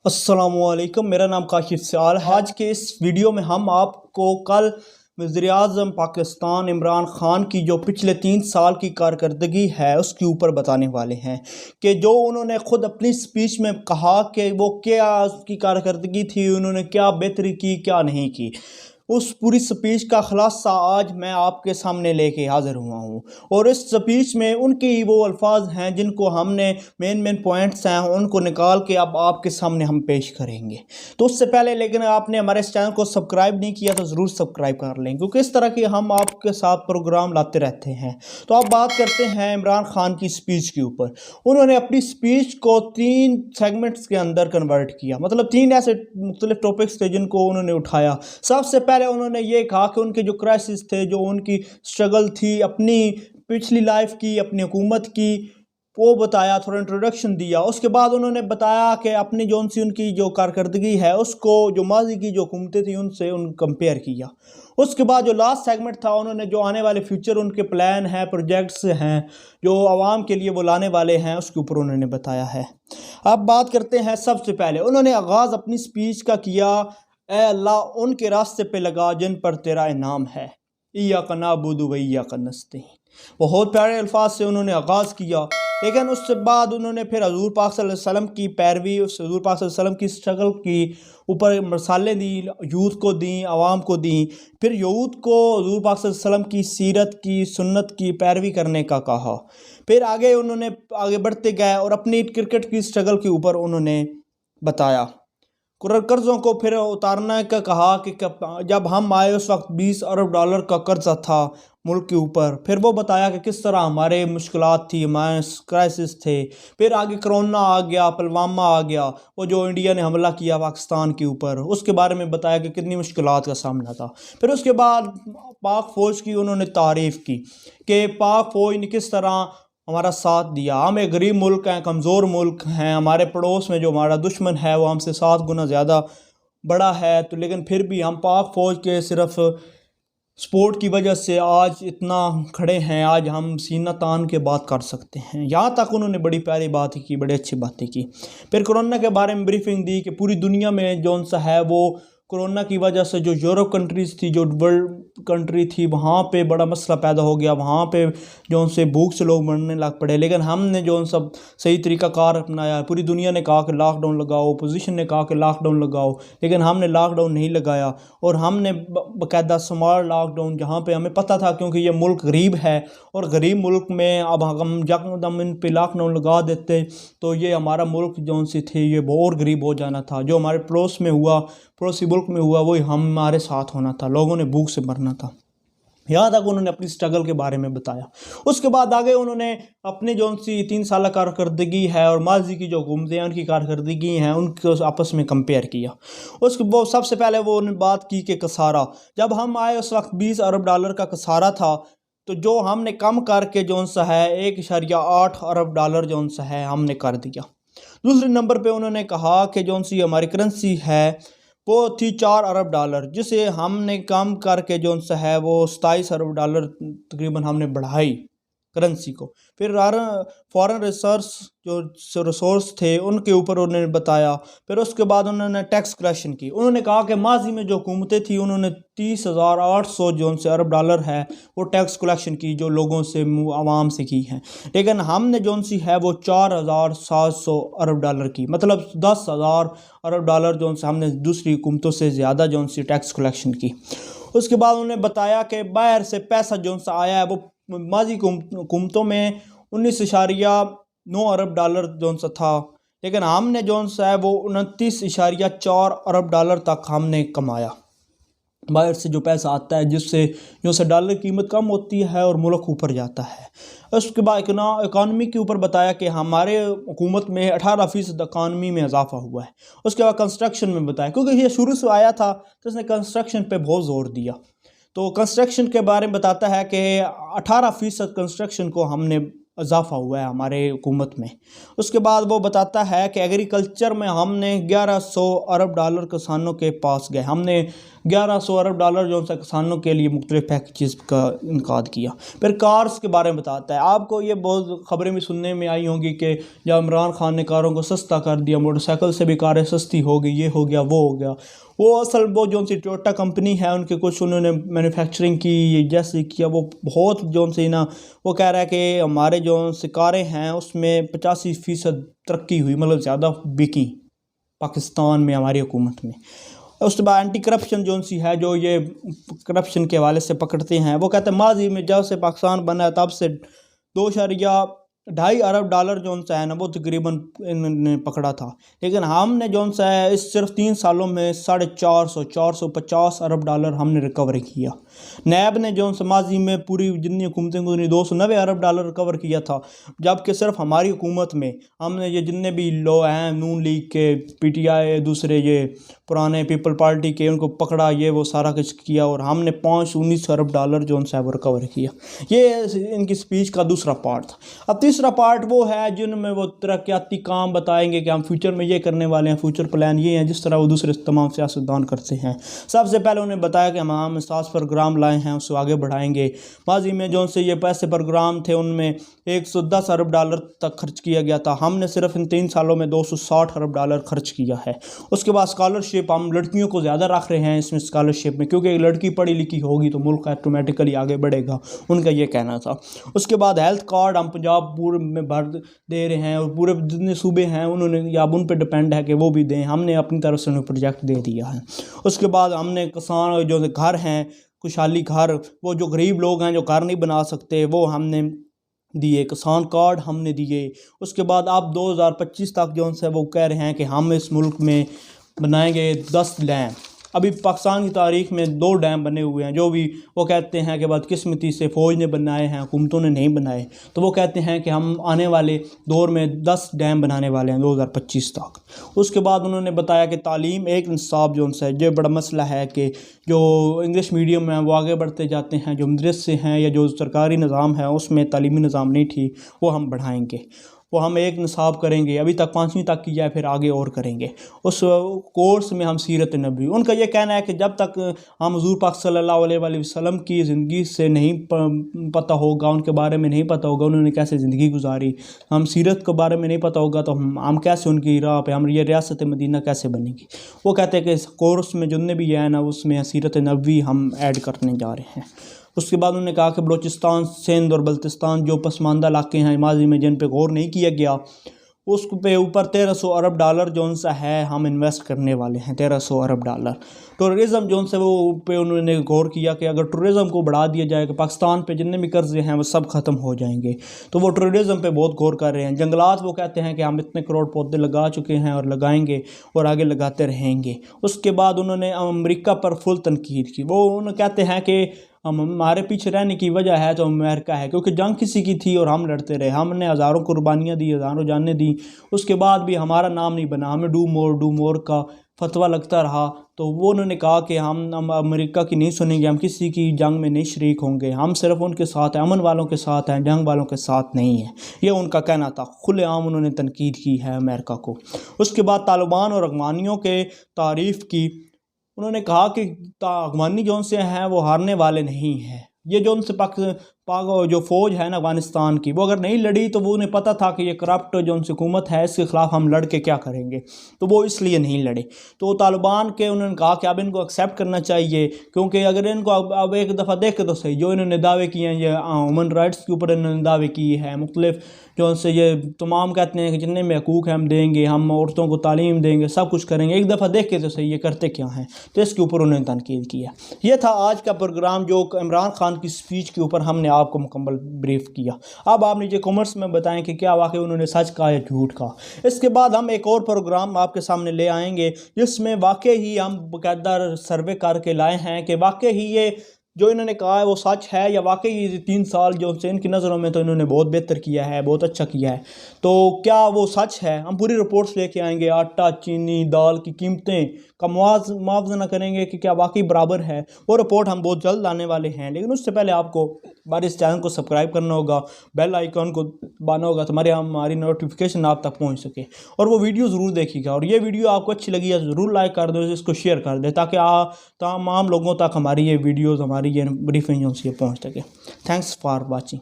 अस्सलामुअलैकुम, मेरा नाम काशिफ सियाल है। आज के इस वीडियो में हम आपको कल वज़ीर-ए-आज़म पाकिस्तान इमरान ख़ान की जो पिछले 3 साल की कारकर्दगी है उसके ऊपर बताने वाले हैं कि जो उन्होंने ख़ुद अपनी स्पीच में कहा कि वो क्या उसकी कारकर्दगी थी, उन्होंने क्या बेहतरी की क्या नहीं की। उस पूरी स्पीच का ख़ुलासा आज मैं आपके सामने लेके हाज़िर हुआ हूँ और इस स्पीच में उनके ही वो अल्फाज हैं जिनको हमने मेन पॉइंट्स हैं उनको निकाल के अब आपके सामने हम पेश करेंगे। तो उससे पहले लेकिन आपने हमारे इस चैनल को सब्सक्राइब नहीं किया तो ज़रूर सब्सक्राइब कर लें, क्योंकि इस तरह के हम आपके साथ प्रोग्राम लाते रहते हैं। तो अब बात करते हैं इमरान ख़ान की स्पीच के ऊपर। उन्होंने अपनी स्पीच को 3 सेगमेंट्स के अंदर कन्वर्ट किया, मतलब 3 ऐसे मुख्तलिफ टॉपिक्स थे जिनको उन्होंने उठाया। सबसे पहले उन्होंने ये कहा कि उनके जो क्राइसिस थे, जो उनकी स्ट्रगल थी अपनी पिछली लाइफ की, अपनी हुकूमत की, वो बताया, थोड़ा इंट्रोडक्शन दिया। उसके बाद उन्होंने बताया कि अपनी जौन सी उनकी जो कारकर्दगी है उसको जो माजी की जो हुकूमतें थी उनसे कंपेयर किया। उसके बाद जो लास्ट सेगमेंट था उन्होंने जो आने वाले फ्यूचर उनके प्लान हैं, प्रोजेक्ट्स हैं जो आवाम के लिए वो लाने वाले हैं उसके ऊपर उन्होंने बताया है। अब बात करते हैं, सबसे पहले उन्होंने आगाज़ अपनी स्पीच का किया, ए अल्लाह उनके रास्ते पे लगा जिन पर तेरा इनाम है, इय्याका नअबुदु व इय्याका नस्तईन। बहुत प्यारे अल्फाज से उन्होंने आगाज़ किया, लेकिन उसके बाद उन्होंने फिर हज़ूर पाक सल्लल्लाहु अलैहि वसल्लम की पैरवी, उस हज़ूर पाक सल्लल्लाहु अलैहि वसल्लम की स्ट्रगल की ऊपर मिसालें दी, यूथ को दी, आवाम को दी। फिर यूथ को हज़ूर पाक सल्लल्लाहु अलैहि वसल्लम की सीरत की, सुन्नत की पैरवी करने का कहा। फिर आगे उन्होंने आगे बढ़ते गए और अपनी क्रिकेट की स्ट्रगल के ऊपर उन्होंने बताया। कर्ज़ों को फिर उतारने का कहा कि जब हम आए उस वक्त $20 अरब का कर्जा था मुल्क के ऊपर। फिर वो बताया कि किस तरह हमारे मुश्किलात थी, हमारे क्राइसिस थे। फिर आगे कोरोना आ गया, पुलवामा आ गया, वो जो इंडिया ने हमला किया पाकिस्तान के ऊपर, उसके बारे में बताया कि कितनी मुश्किलात का सामना था। फिर उसके बाद पाक फ़ौज की उन्होंने तारीफ़ की कि पाक फ़ौज ने किस तरह हमारा साथ दिया। हम एक गरीब मुल्क हैं, कमज़ोर मुल्क हैं, हमारे पड़ोस में जो हमारा दुश्मन है वो हमसे 7 गुना ज़्यादा बड़ा है, तो लेकिन फिर भी हम पाक फ़ौज के सिर्फ सपोर्ट की वजह से आज इतना खड़े हैं, आज हम सीना तान के बात कर सकते हैं। यहाँ तक उन्होंने बड़ी प्यारी बात की, बड़ी अच्छी बातें की। फिर कोरोना के बारे में ब्रीफिंग दी कि पूरी दुनिया में जौन सा है वो कोरोना की वजह से जो यूरोप कंट्रीज़ थी, जो वर्ल्ड कंट्री थी, वहाँ पे बड़ा मसला पैदा हो गया। वहाँ पे जो उनसे भूख से लोग मरने लग पड़े, लेकिन हमने जो सब सही तरीक़ाकार अपनाया। पूरी दुनिया ने कहा कि लॉकडाउन लगाओ, अपोजिशन ने कहा कि लॉकडाउन लगाओ, लेकिन हमने लॉकडाउन नहीं लगाया और हमने बाकायदा स्मार्ट लॉकडाउन, जहाँ पे हमें पता था क्योंकि ये मुल्क गरीब है और गरीब मुल्क में अब हम जब इन पे लॉकडाउन लगा देते तो ये हमारा मुल्क जौन सी थी ये और गरीब हो जाना था। जो हमारे पड़ोस में हुआ, पड़ोसी मुल्क में हुआ, वही हमारे साथ होना था, लोगों ने भूख से मरना था। यहाँ तक उन्होंने अपनी स्ट्रगल के बारे में बताया। उसके बाद आगे उन्होंने अपनी जो सी 3 साल कारकर्दगी है और माजी की जो हुकूमतें हैं उनकी कारकर्दगी हैं उनको आपस में कंपेयर किया। उसके वो सबसे पहले वो उन्होंने बात की कि कसारा, जब हम आए उस वक्त $20 अरब का कसारा था, तो जो हमने कम करके जौन सा है $1.8 अरब जौन सा है हमने कर दिया। दूसरे नंबर पे उन्होंने कहा कि जौन सी हमारी करेंसी है वो थी $4 अरब, जिसे हमने कम करके जो सा है वो $27 अरब तकरीबन हमने बढ़ाई करेंसी को। फिर फॉरेन जो रिसोर्स थे उनके ऊपर उन्होंने बताया। फिर उसके बाद उन्होंने टैक्स कलेक्शन की। उन्होंने कहा कि माजी में जो हुकूमतें थी उन्होंने 30,800 जो से $अरब है वो टैक्स कलेक्शन की, जो लोगों से आवाम से की हैं, लेकिन हमने जो सी है वो $4,700 अरब की, मतलब $10,000 अरब जो से हमने दूसरी हुकूमतों से ज़्यादा जो सी टैक्स कलेक्शन की। उसके बाद उन्होंने बताया कि बाहर से पैसा जो सा आया है वो माजी हुकूमतों में $19.9 अरब जो सा था, लेकिन हमने जो सा है वो $29.4 अरब तक हमने कमाया। बाहर से जो पैसा आता है जिससे जो सा डॉलर की कीमत कम होती है और मुल्क ऊपर जाता है। उसके बाद इकानमी के ऊपर बताया कि हमारे हुकूमत में 18% इकानमी में इजाफा हुआ है। उसके बाद कंस्ट्रक्शन में बताया, क्योंकि ये शुरू से आया था तो उसने कंस्ट्रक्शन पे बहुत ज़ोर दिया। तो कंस्ट्रक्शन के बारे में बताता है कि 18% कंस्ट्रक्शन को हमने इजाफा हुआ है हमारे हुकूमत में। उसके बाद वो बताता है कि एग्रीकल्चर में हमने 1100 अरब डॉलर किसानों के पास गए, हमने 1100 अरब डॉलर जो है किसानों के लिए मुख्तलिफ पैकेजेस का इनकाद किया। फिर कार्स के बारे में बताता है। आपको ये बहुत खबरें भी सुनने में आई होंगी कि जब इमरान खान ने कारों को सस्ता कर दिया, मोटरसाइकिल से भी कारें सस्ती हो गई, ये हो गया वो हो गया। वो असल वो जो सी टोयोटा कंपनी है उनके कुछ उन्होंने मैन्युफैक्चरिंग की जैसे किया, वो बहुत जो सी ना, वो कह रहा है कि हमारे जो से कारें हैं उसमें 85% तरक्की हुई, मतलब ज़्यादा बिकी पाकिस्तान में हमारी हुकूमत में। उसके बाद एंटी करप्शन जो सी है, जो ये करप्शन के हवाले से पकड़ते हैं, वो कहते हैं माजी में जब से पाकिस्तान बना है तब से 2.2 अरब डॉलर जो है ना वो तकरीबन इन्होंने पकड़ा था, लेकिन हमने जो है इस सिर्फ 3 सालों में 450 अरब डॉलर हमने रिकवर किया। नैब ने जो माजी में पूरी जितनी हुकूमतें गुजरी 290 अरब डॉलर रिकवर किया था, जबकि सिर्फ हमारी हुकूमत में हमने ये जितने भी लो हैं नून लीग के, PTI, दूसरे ये पुराने पीपल पार्टी के, उनको पकड़ा, ये वो सारा कुछ किया और हमने 19 अरब डॉलर जो है वो रिकवर किया। ये इनकी स्पीच का दूसरा पार्ट था। अब तीसरा पार्ट वो है जिनमें वो तरक्याती काम बताएंगे कि हम फ्यूचर में ये करने वाले हैं, फ्यूचर प्लान ये हैं, जिस तरह वो दूसरे तमाम सियासतदान करते हैं। सबसे पहले उन्हें बताया कि हम सास प्रोग्राम लाए हैं, उसको आगे बढ़ाएंगे। माजी में जो से ये पैसे प्रोग्राम थे उनमें 110 अरब डॉलर तक खर्च किया गया था, हमने सिर्फ इन 3 सालों में 260 अरब डॉलर खर्च किया है। उसके बाद स्कॉलरशिप, हम लड़कियों को ज़्यादा रख रहे हैं इसमें स्कॉलरशिप में, क्योंकि एक लड़की पढ़ी लिखी होगी तो मुल्क ऑटोमेटिकली आगे बढ़ेगा, उनका ये कहना था। उसके बाद हेल्थ कार्ड हम पंजाब पूरे में भर दे रहे हैं और पूरे जितने सूबे हैं उन्होंने या उन पर डिपेंड है कि वो भी दें, हमने अपनी तरफ से उन्हें प्रोजेक्ट दे दिया है। उसके बाद हमने किसान जो घर हैं, खुशहाली घर, वो जो गरीब लोग हैं जो घर नहीं बना सकते, वो हमने दिए, किसान कार्ड हमने दिए। उसके बाद आप 2025 तक जो है वो कह रहे हैं कि हम इस मुल्क में बनाएंगे 10 डैम। अभी पाकिस्तान की तारीख में 2 डैम बने हुए हैं, जो भी वो कहते हैं कि बदकिस्मती से फ़ौज ने बनाए हैं, हुकूमतों ने नहीं बनाए, तो वो कहते हैं कि हम आने वाले दौर में 10 डैम बनाने वाले हैं 2025 तक। उसके बाद उन्होंने बताया कि तालीम एक इंसाफ जो उनसे जो बड़ा मसला है कि जो इंग्लिश मीडियम है वो आगे बढ़ते जाते हैं, जो मदरसे हैं या जो सरकारी निज़ाम है उसमें तालीमी निज़ाम नहीं ठीक, वो हम बढ़ाएंगे, वो हम एक निसाब करेंगे। अभी तक 5वीं तक की जाए, फिर आगे और करेंगे। उस कोर्स में हम सीरत नबी, उनका ये कहना है कि जब तक हम हुज़ूर पाक सल्लल्लाहु अलैहि वसल्लम की ज़िंदगी से नहीं पता होगा, उनके बारे में नहीं पता होगा उन्होंने कैसे ज़िंदगी गुजारी, हम सीरत के बारे में नहीं पता होगा, तो हम कैसे उनकी राह पे, हम ये रियासत मदीना कैसे बनेगी। वो कहते हैं कि इस कोर्स में जितने भी है ना उसमें सीरत नबी हम ऐड करने जा रहे हैं। उसके बाद उन्होंने कहा कि बलूचिस्तान, सिंध और बल्तिस्तान जो पसमानदा इलाके हैं माजी में जिन पे गौर नहीं किया गया, उस पे ऊपर 1300 अरब डॉलर जो सा है हम इन्वेस्ट करने वाले हैं, 1300 अरब डॉलर। टूरिज़म जो से वो पे उन्होंने गौर किया कि अगर टूरिज़म को बढ़ा दिया जाए कि पाकिस्तान पे जितने भी कर्जे हैं वो सब ख़त्म हो जाएंगे, तो वो टूरिज़म पे बहुत गौर कर रहे हैं। जंगलात वो कहते हैं कि हम इतने करोड़ पौधे लगा चुके हैं और लगाएंगे और आगे लगाते रहेंगे। उसके बाद उन्होंने अमेरिका पर फुल तनकीद की। वो उन्होंने कहते हैं कि हमारे पीछे रहने की वजह है तो अमेरिका है, क्योंकि जंग किसी की थी और हम लड़ते रहे, हमने हज़ारों कुर्बानियाँ दी, हज़ारों जानें दी, उसके बाद भी हमारा नाम नहीं बना, हमें डू मोर का फतवा लगता रहा। तो वो उन्होंने कहा कि हम अमेरिका की नहीं सुनेंगे, हम किसी की जंग में नहीं शरीक होंगे, हम सिर्फ उनके साथ हैं, अमन वालों के साथ हैं, जंग वालों के साथ नहीं है। ये उनका कहना था, खुलेआम उन्होंने तनकीद की है अमेरिका को। उसके बाद तालिबान और अफगानियों के तारीफ़ की। उन्होंने कहा कि अफगानी जो से हैं वो हारने वाले नहीं हैं। ये जो उनसे पाक जो फ़ौज है ना अफ़गानिस्तान की, वो अगर नहीं लड़ी तो वो उन्हें पता था कि ये करप्ट जो उनसे हुकूमत है इसके ख़िलाफ़ हम लड़ के क्या करेंगे, तो वो इसलिए नहीं लड़े। तो तालिबान के उन्होंने कहा कि अब इनको एक्सेप्ट करना चाहिए, क्योंकि अगर इनको अब एक दफ़ा देखे तो सही, जो इन्होंने दावे किए हैं, ये ह्यूमन राइट्स के ऊपर इन्होंने दावे किए हैं मुख्तलिफ, जो उनसे ये तमाम कहते हैं कि जितने में हकूक़ हैं हम देंगे, हम औरतों को तालीम देंगे, सब कुछ करेंगे, एक दफ़ा देख के तो सही ये करते क्या हैं। तो इसके ऊपर उन्होंने तनकीद किया। ये था आज का प्रोग्राम जो इमरान खान की स्पीच के ऊपर हमने आपको मुकम्मल ब्रीफ किया। अब आप नीचे कमेंट्स में बताएं कि क्या वाकई उन्होंने सच कहा या झूठ कहा। इसके बाद हम एक और प्रोग्राम आपके सामने ले आएंगे जिसमें वाकई ही हम बाकायदा सर्वे करके लाए हैं कि वाकई ही ये जो इन्होंने कहा है वो सच है या वाकई ये 3 साल जो से इनकी नज़रों में तो इन्होंने बहुत बेहतर किया है, बहुत अच्छा किया है, तो क्या वो सच है? हम पूरी रिपोर्ट्स लेके आएंगे। आटा, चीनी, दाल की कीमतें का मुआवजा करेंगे कि क्या वाकई बराबर है। वो रिपोर्ट हम बहुत जल्द लाने वाले हैं, लेकिन उससे पहले आपको हमारे इस चैनल को सब्सक्राइब करना होगा, बेल आइकन को दबाना होगा तो हमारी नोटिफिकेशन आप तक पहुंच सके। और वो वीडियो ज़रूर देखिएगा, और ये वीडियो आपको अच्छी लगी है ज़रूर लाइक कर दो, इसको शेयर कर दे ताकि तमाम लोगों तक हमारी ये वीडियोज़, हमारी ये ब्रीफिंग जो पहुँच सके। Thanks for watching.